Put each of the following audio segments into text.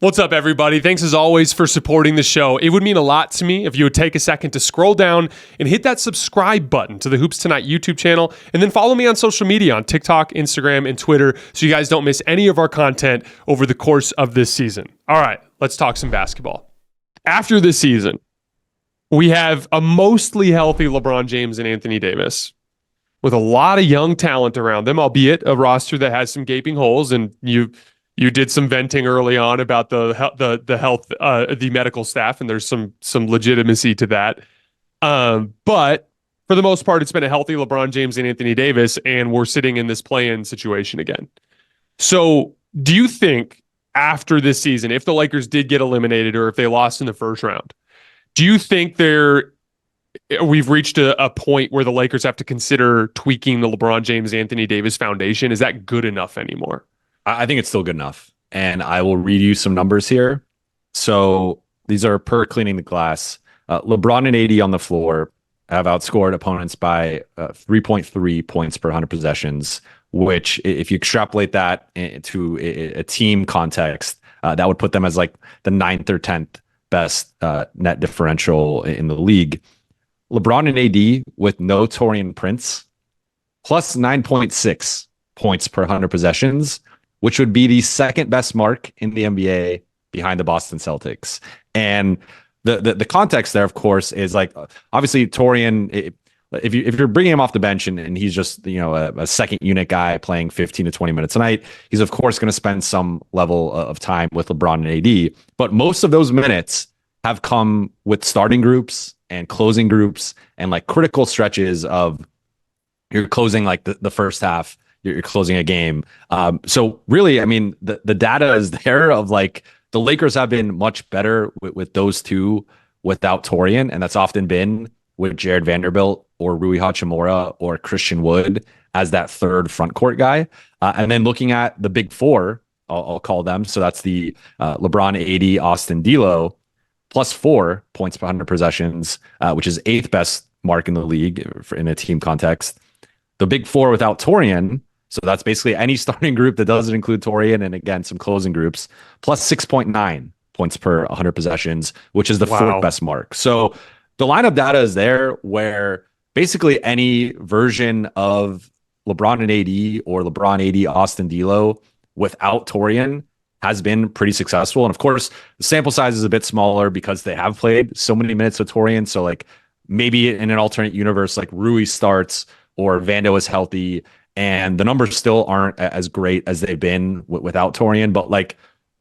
What's up, everybody? Thanks as always for supporting the show. It would mean a lot to me if you would take a second to scroll down and hit that subscribe button to the Hoops Tonight YouTube channel, and then follow me on social media on TikTok, Instagram, and Twitter so you guys don't miss any of our content over the course of this season. All right, let's talk some basketball. After this season, we have a mostly healthy LeBron James and Anthony Davis with a lot of young talent around them, albeit a roster that has some gaping holes, and you did some venting early on about the health, the medical staff, and there's some legitimacy to that. But for the most part, it's been a healthy LeBron James and Anthony Davis, and we're sitting in this play-in situation again. So do you think after this season, if the Lakers did get eliminated or if they lost in the first round, do you think we've reached a point where the Lakers have to consider tweaking the LeBron James Anthony Davis foundation? Is that good enough anymore? I think it's still good enough. And I will read you some numbers here. So these are per Cleaning the Glass. LeBron and AD on the floor have outscored opponents by 3.3 points per 100 possessions, which if you extrapolate that to a team context, that would put them as like the 9th or 10th best net differential in the league. LeBron and AD with no Taurean Prince, plus 9.6 points per 100 possessions, which would be the second best mark in the NBA behind the Boston Celtics. And the context there, of course, is like, obviously Taurean, if you're bringing him off the bench and he's just, a second unit guy playing 15 to 20 minutes a night, he's of course going to spend some level of time with LeBron and AD. But most of those minutes have come with starting groups and closing groups and like critical stretches of you're closing like the first half, you're closing a game. So really, I mean, the data is there of like the Lakers have been much better with those two without Taurean, and that's often been with Jared Vanderbilt or Rui Hachimura or Christian Wood as that third front court guy. And then looking at the big four, I'll call them. So that's the LeBron, AD, Austin, D'Lo, plus 4 points per 100 possessions, which is 8th best mark in the league in a team context. The big four without Taurean, so that's basically any starting group that doesn't include Taurean, and again, some closing groups, plus 6.9 points per 100 possessions, which is the fourth best mark. So the lineup data is there where basically any version of LeBron and AD or LeBron, AD, Austin, D'Lo without Taurean has been pretty successful. And of course, the sample size is a bit smaller because they have played so many minutes with Taurean. So like maybe in an alternate universe, like Rui starts or Vando is healthy, and the numbers still aren't as great as they've been without Taurean. But like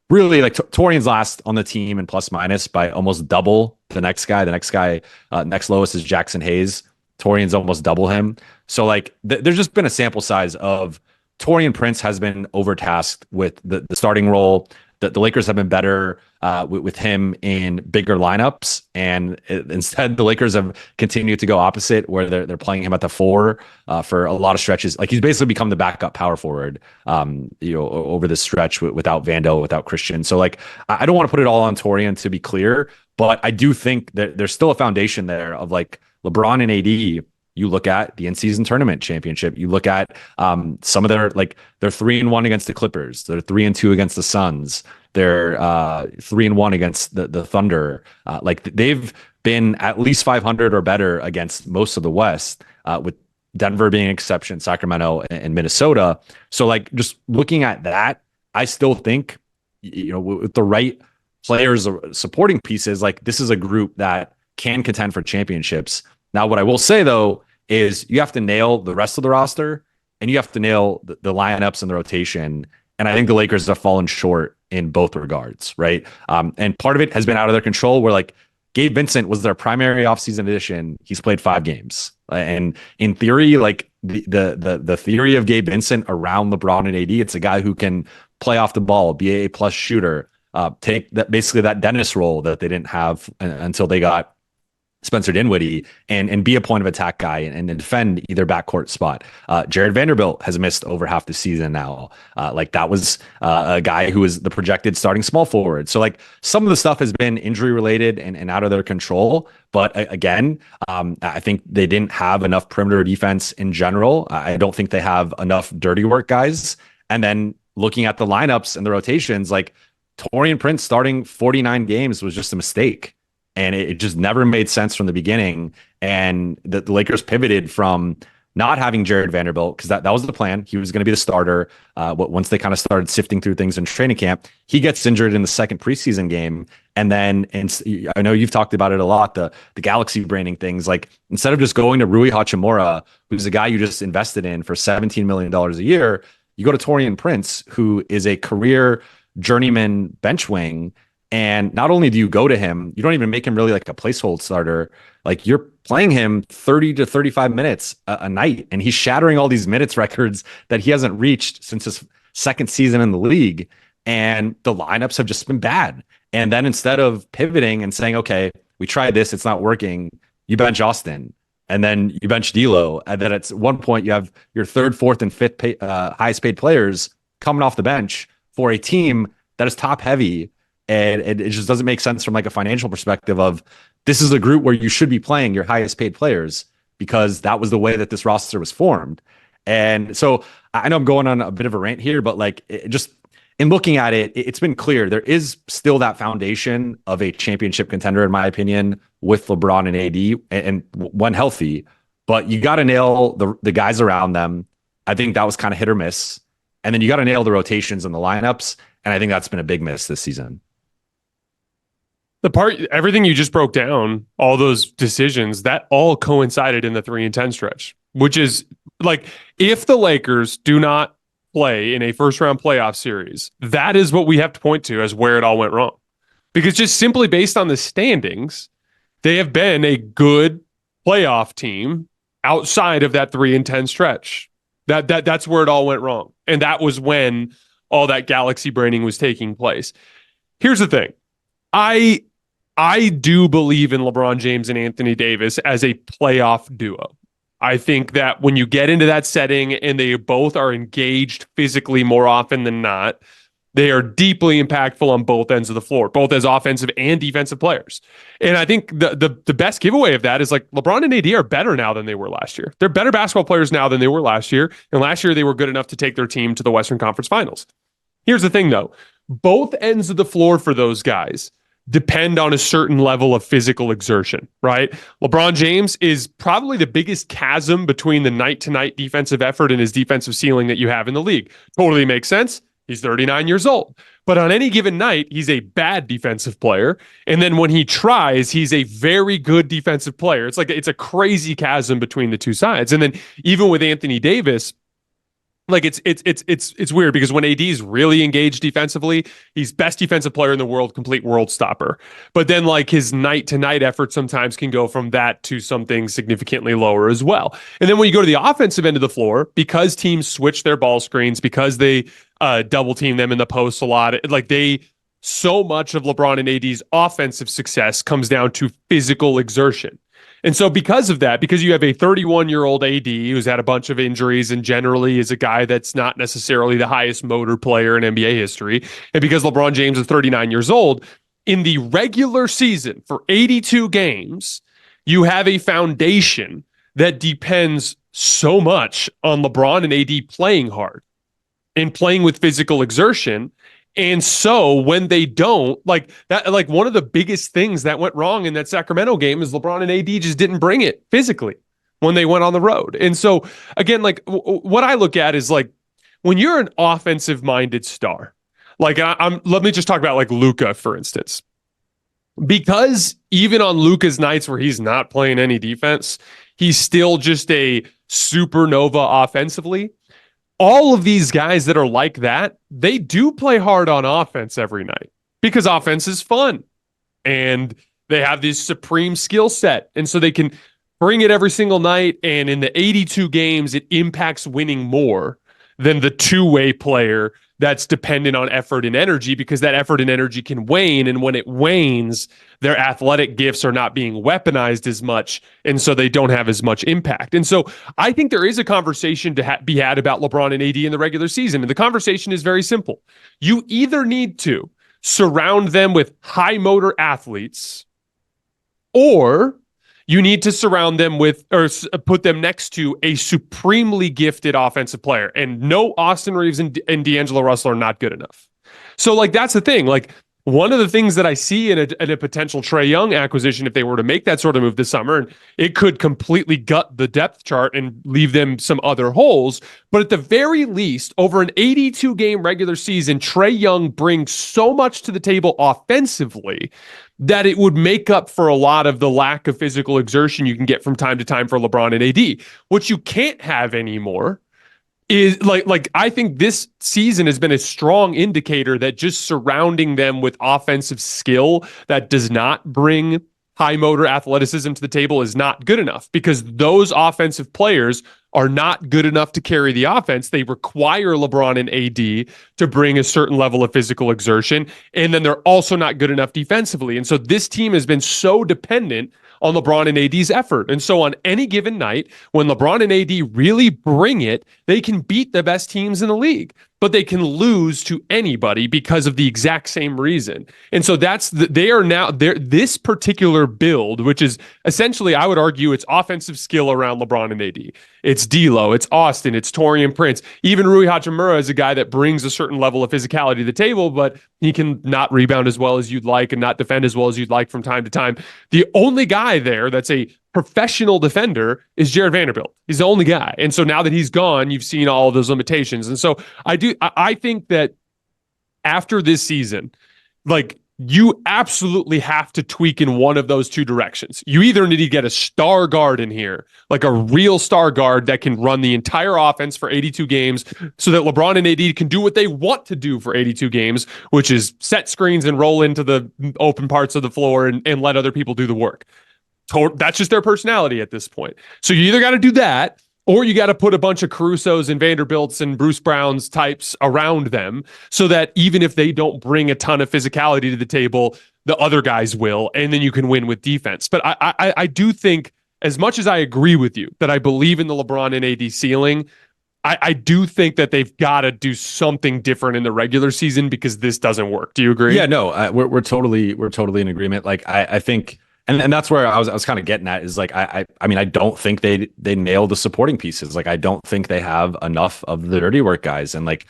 really, like Taurean's last on the team in plus minus by almost double the next guy. The next guy, next lowest is Jackson Hayes. Taurean's almost double him. So like there's just been a sample size of Taurean Prince has been overtasked with the starting role. The Lakers have been better with him in bigger lineups, and instead the Lakers have continued to go opposite, where they're playing him at the 4 for a lot of stretches. Like he's basically become the backup power forward, over this stretch without Vando, without Christian. So like I don't want to put it all on Taurean, to be clear, but I do think that there's still a foundation there of like LeBron and AD. You look at the in-season tournament championship. You look at some of their, like, they're 3-1 against the Clippers. They're 3-2 against the Suns. They're 3-1 against the Thunder. Like they've been at least 500 or better against most of the West, with Denver being an exception, Sacramento and Minnesota. So like just looking at that, I still think, with the right players or supporting pieces, like this is a group that can contend for championships. Now, what I will say, though, is you have to nail the rest of the roster and you have to nail the lineups and the rotation. And I think the Lakers have fallen short in both regards, right? And part of it has been out of their control, where like Gabe Vincent was their primary offseason addition. He's played 5 games. And in theory, like the theory of Gabe Vincent around LeBron and AD, it's a guy who can play off the ball, be a plus shooter, take that basically that Dennis role that they didn't have until they got Spencer Dinwiddie, and be a point of attack guy and defend either backcourt spot. Jared Vanderbilt has missed over half the season now. Like that was a guy who was the projected starting small forward. So like some of the stuff has been injury related and out of their control. But again, I think they didn't have enough perimeter defense in general. I don't think they have enough dirty work guys. And then looking at the lineups and the rotations, like Taurean Prince starting 49 games was just a mistake. And it just never made sense from the beginning. And the Lakers pivoted from not having Jared Vanderbilt, because that was the plan. He was going to be the starter. Once they kind of started sifting through things in training camp, he gets injured in the second preseason game. And then, and I know you've talked about it a lot, the galaxy braining things. Like, instead of just going to Rui Hachimura, who's a guy you just invested in for $17 million a year, you go to Taurean Prince, who is a career journeyman bench wing. And not only do you go to him, you don't even make him really like a placeholder starter. Like, you're playing him 30 to 35 minutes a night, and he's shattering all these minutes records that he hasn't reached since his second season in the league. And the lineups have just been bad. And then instead of pivoting and saying, okay, we tried this, it's not working, you bench Austin, and then you bench D'Lo. And then at one point you have your third, fourth, and fifth highest paid players coming off the bench for a team that is top heavy. And it just doesn't make sense from like a financial perspective of, this is a group where you should be playing your highest paid players, because that was the way that this roster was formed. And so I know I'm going on a bit of a rant here, but like, just in looking at it, it's been clear there is still that foundation of a championship contender, in my opinion, with LeBron and AD, and when healthy. But you got to nail the guys around them. I think that was kind of hit or miss. And then you got to nail the rotations and the lineups. And I think that's been a big miss this season. Everything you just broke down, all those decisions, that all coincided in the 3-10 stretch, which is like, if the Lakers do not play in a first round playoff series, that is what we have to point to as where it all went wrong. Because just simply based on the standings, they have been a good playoff team outside of that 3-10 stretch. That's where it all went wrong. And that was when all that galaxy braining was taking place. Here's the thing. I do believe in LeBron James and Anthony Davis as a playoff duo. I think that when you get into that setting and they both are engaged physically more often than not, they are deeply impactful on both ends of the floor, both as offensive and defensive players. And I think the best giveaway of that is, like, LeBron and AD are better now than they were last year. They're better basketball players now than they were last year. And last year they were good enough to take their team to the Western Conference Finals. Here's the thing, though. Both ends of the floor for those guys depend on a certain level of physical exertion, right? LeBron James is probably the biggest chasm between the night-to-night defensive effort and his defensive ceiling that you have in the league. Totally makes sense. He's 39 years old. But on any given night, he's a bad defensive player. And then when he tries, he's a very good defensive player. It's a crazy chasm between the two sides. And then even with Anthony Davis, like, it's weird, because when AD is really engaged defensively, he's best defensive player in the world, complete world stopper. But then, like, his night to night effort sometimes can go from that to something significantly lower as well. And then when you go to the offensive end of the floor, because teams switch their ball screens, because they double team them in the post a lot, like, so much of LeBron and AD's offensive success comes down to physical exertion. And so because of that, because you have a 31-year-old AD who's had a bunch of injuries and generally is a guy that's not necessarily the highest motor player in NBA history, and because LeBron James is 39 years old, in the regular season for 82 games, you have a foundation that depends so much on LeBron and AD playing hard and playing with physical exertion. And so when they don't, like that, like one of the biggest things that went wrong in that Sacramento game is LeBron and AD just didn't bring it physically when they went on the road. And so again, like what I look at is, like, when you're an offensive minded star, like let me just talk about like Luka, for instance, because even on Luka's nights where he's not playing any defense, he's still just a supernova offensively. All of these guys that are like that, they do play hard on offense every night because offense is fun and they have this supreme skill set. And so they can bring it every single night. And in the 82 games, it impacts winning more than the two-way player that's dependent on effort and energy, because that effort and energy can wane. And when it wanes, their athletic gifts are not being weaponized as much. And so they don't have as much impact. And so I think there is a conversation to be had about LeBron and AD in the regular season. And the conversation is very simple. You either need to surround them with high motor athletes, or you need to surround them with, or put them next to, a supremely gifted offensive player. And no, Austin Reeves and D'Angelo Russell are not good enough. So like that's the thing. Like one of the things that I see in a potential Trae Young acquisition, if they were to make that sort of move this summer, and it could completely gut the depth chart and leave them some other holes. But at the very least, over an 82 game regular season, Trae Young brings so much to the table offensively that it would make up for a lot of the lack of physical exertion you can get from time to time for LeBron and AD. What you can't have anymore is like I think this season has been a strong indicator that just surrounding them with offensive skill that does not bring high motor athleticism to the table is not good enough, because those offensive players are not good enough to carry the offense. They require LeBron and AD to bring a certain level of physical exertion, and then they're also not good enough defensively. And so this team has been so dependent on LeBron and AD's effort. And so on any given night, when LeBron and AD really bring it, they can beat the best teams in the league, but they can lose to anybody because of the exact same reason. And so they are now this particular build, which is essentially, I would argue, it's offensive skill around LeBron and AD. It's D'Lo, it's Austin, it's Taurean Prince. Even Rui Hachimura is a guy that brings a certain level of physicality to the table, but he can not rebound as well as you'd like and not defend as well as you'd like from time to time. The only guy there that's a professional defender is Jared Vanderbilt. He's the only guy. And so now that he's gone, you've seen all of those limitations. And so I think that after this season, like, you absolutely have to tweak in one of those two directions. You either need to get a star guard in here, like a real star guard that can run the entire offense for 82 games so that LeBron and AD can do what they want to do for 82 games, which is set screens and roll into the open parts of the floor and let other people do the work. That's just their personality at this point. So you either got to do that, or you got to put a bunch of Carusos and Vanderbilts and Bruce Browns types around them so that even if they don't bring a ton of physicality to the table, the other guys will, and then you can win with defense. But I do think, as much as I agree with you that I believe in the LeBron and AD ceiling, I do think that they've got to do something different in the regular season because this doesn't work. Do you agree? Yeah, no, we're totally in agreement. Like I think. And that's where I was kind of getting at, is like I mean, I don't think they nailed the supporting pieces. Like I don't think they have enough of the dirty work guys. And like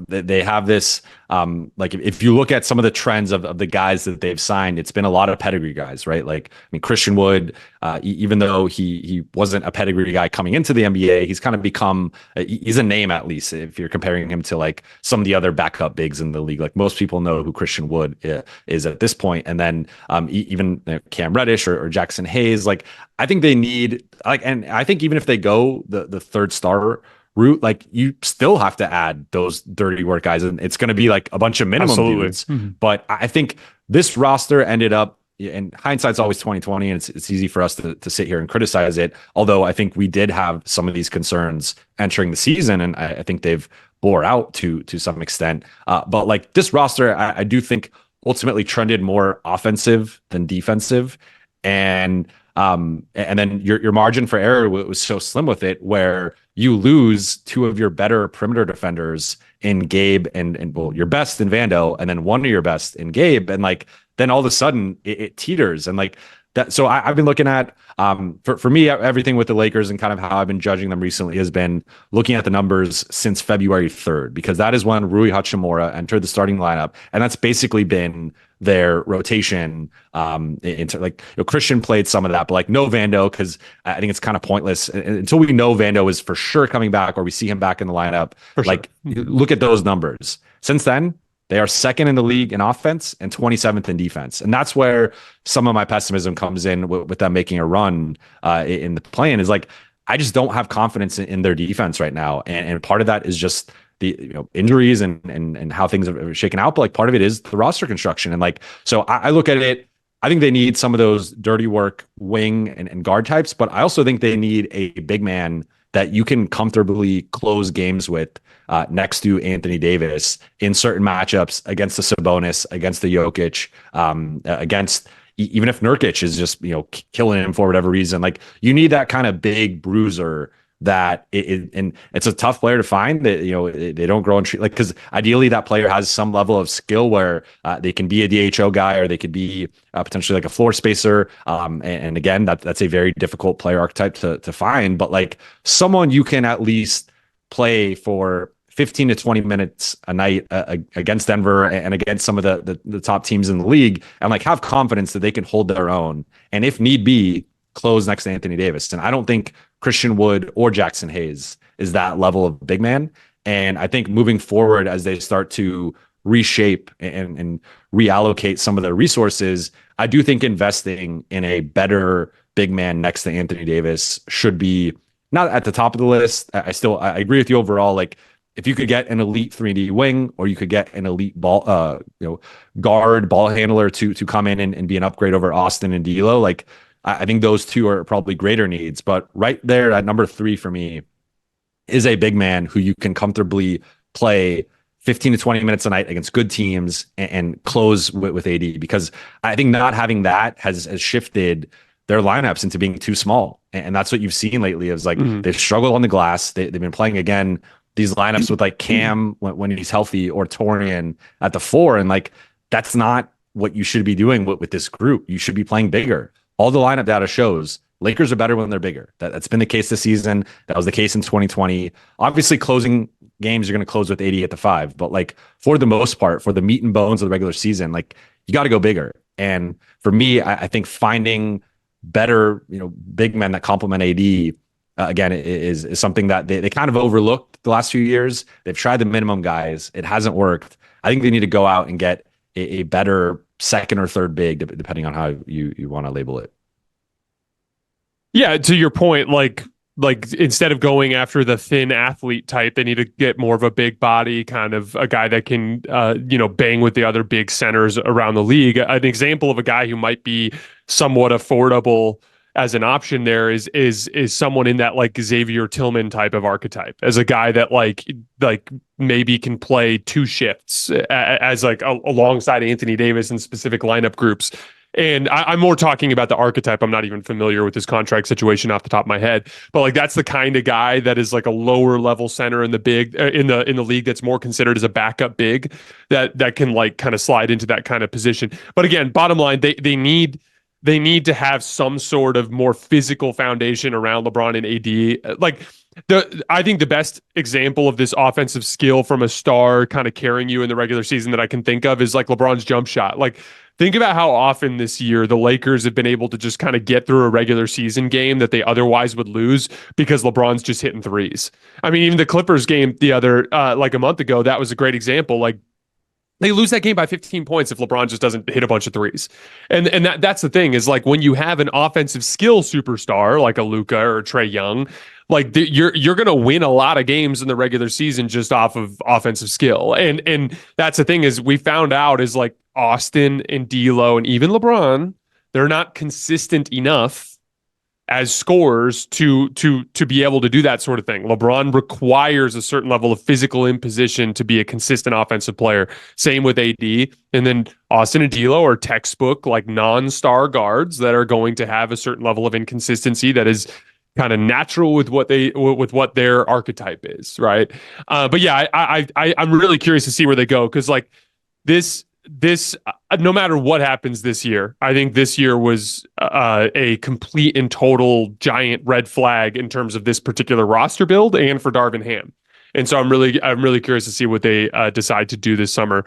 they have this like if you look at some of the trends of the guys that they've signed, it's been a lot of pedigree guys, right? Like, I mean, Christian Wood, even though he wasn't a pedigree guy coming into the NBA, he's kind of become he's a name, at least if you're comparing him to like some of the other backup bigs in the league. Like most people know who Christian Wood is at this point. And then even Cam Reddish or Jackson Hayes, like I think they need and I think even if they go the third star route, like you still have to add those dirty work guys, and it's going to be like a bunch of minimum dudes. Mm-hmm. But I think this roster ended up, and hindsight's always 2020, and it's easy for us to sit here and criticize it. Although I think we did have some of these concerns entering the season, and I think they've bore out to some extent. But like this roster, I do think ultimately trended more offensive than defensive, and then your margin for error was so slim with it, where you lose two of your better perimeter defenders in Gabe and well, your best in Vando, and then one of your best in Gabe, and like then all of a sudden it teeters, and like that. So I've been looking at for me, everything with the Lakers and kind of how I've been judging them recently has been looking at the numbers since February 3rd, because that is when Rui Hachimura entered the starting lineup, and that's basically been their rotation. Into like Christian played some of that, but like no Vando, because I think it's kind of pointless until we know Vando is for sure coming back or we see him back in the lineup. For like sure. Look at those numbers. Since then, they are second in the league in offense and 27th in defense. And that's where some of my pessimism comes in with them making a run in the play-in, is like, I just don't have confidence in their defense right now. And part of that is just the injuries and how things are shaken out. But like part of it is the roster construction. And like, so I look at it, I think they need some of those dirty work wing and guard types, but I also think they need a big man that you can comfortably close games with next to Anthony Davis in certain matchups against the Sabonis, against the Jokic, against even if Nurkic is just killing him for whatever reason. Like you need that kind of big bruiser that and it's a tough player to find, that they don't grow and treat, like, because ideally that player has some level of skill where they can be a DHO guy, or they could be potentially like a floor spacer, and again that's a very difficult player archetype to find, but like someone you can at least play for 15 to 20 minutes a night against Denver and against some of the top teams in the league, and like have confidence that they can hold their own, and if need be, close next to Anthony Davis. And I don't think Christian Wood or Jackson Hayes is that level of big man. And I think moving forward, as they start to reshape and reallocate some of their resources, I do think investing in a better big man next to Anthony Davis should be not at the top of the list. I agree with you overall. Like, if you could get an elite 3D wing, or you could get an elite guard ball handler to come in and be an upgrade over Austin and D'Lo, like, I think those two are probably greater needs. But right there at number 3 for me is a big man who you can comfortably play 15 to 20 minutes a night against good teams and close with AD, because I think not having that has shifted their lineups into being too small. And that's what you've seen lately, is like they've struggled on the glass. They've been playing again these lineups with like Cam when he's healthy, or Torian at the 4. And like, that's not what you should be doing with this group. You should be playing bigger. All the lineup data shows Lakers are better when they're bigger. That's been the case this season. That was the case in 2020. Obviously, closing games, you're going to close with AD at the 5. But like, for the most part, for the meat and bones of the regular season, like, you got to go bigger. And for me, I think finding better, big men that complement AD, again, is something that they kind of overlooked the last few years. They've tried the minimum guys. It hasn't worked. I think they need to go out and get a better second or third big, depending on how you want to label it. Yeah, to your point, like instead of going after the thin athlete type, they need to get more of a big body, kind of a guy that can, bang with the other big centers around the league. An example of a guy who might be somewhat affordable as an option there is someone in that like Xavier Tillman type of archetype, as a guy that like maybe can play 2 shifts as like alongside Anthony Davis in specific lineup groups. And I'm more talking about the archetype. I'm not even familiar with his contract situation off the top of my head, but like, that's the kind of guy that is like a lower level center in the big in the league, that's more considered as a backup big, that can like kind of slide into that kind of position. But again, bottom line, they need to have some sort of more physical foundation around LeBron and AD. Like, I think the best example of this offensive skill from a star kind of carrying you in the regular season that I can think of is like LeBron's jump shot. Like, think about how often this year the Lakers have been able to just kind of get through a regular season game that they otherwise would lose because LeBron's just hitting threes. I mean, even the Clippers game the other, like a month ago, that was a great example. Like, they lose that game by 15 points if LeBron just doesn't hit a bunch of threes. And that's the thing, is like, when you have an offensive skill superstar like a Luka or Trae Young, like you're going to win a lot of games in the regular season just off of offensive skill. And that's the thing, is we found out is like Austin and D'Lo and even LeBron, they're not consistent enough as scorers to be able to do that sort of thing. LeBron requires a certain level of physical imposition to be a consistent offensive player. Same with AD. And then Austin and D'Lo are textbook like non-star guards that are going to have a certain level of inconsistency that is kind of natural with what their archetype is, right? But yeah, I'm really curious to see where they go, because like this no matter what happens this year, I think this year was a complete and total giant red flag in terms of this particular roster build and for Darvin Ham. And so I'm really curious to see what they decide to do this summer.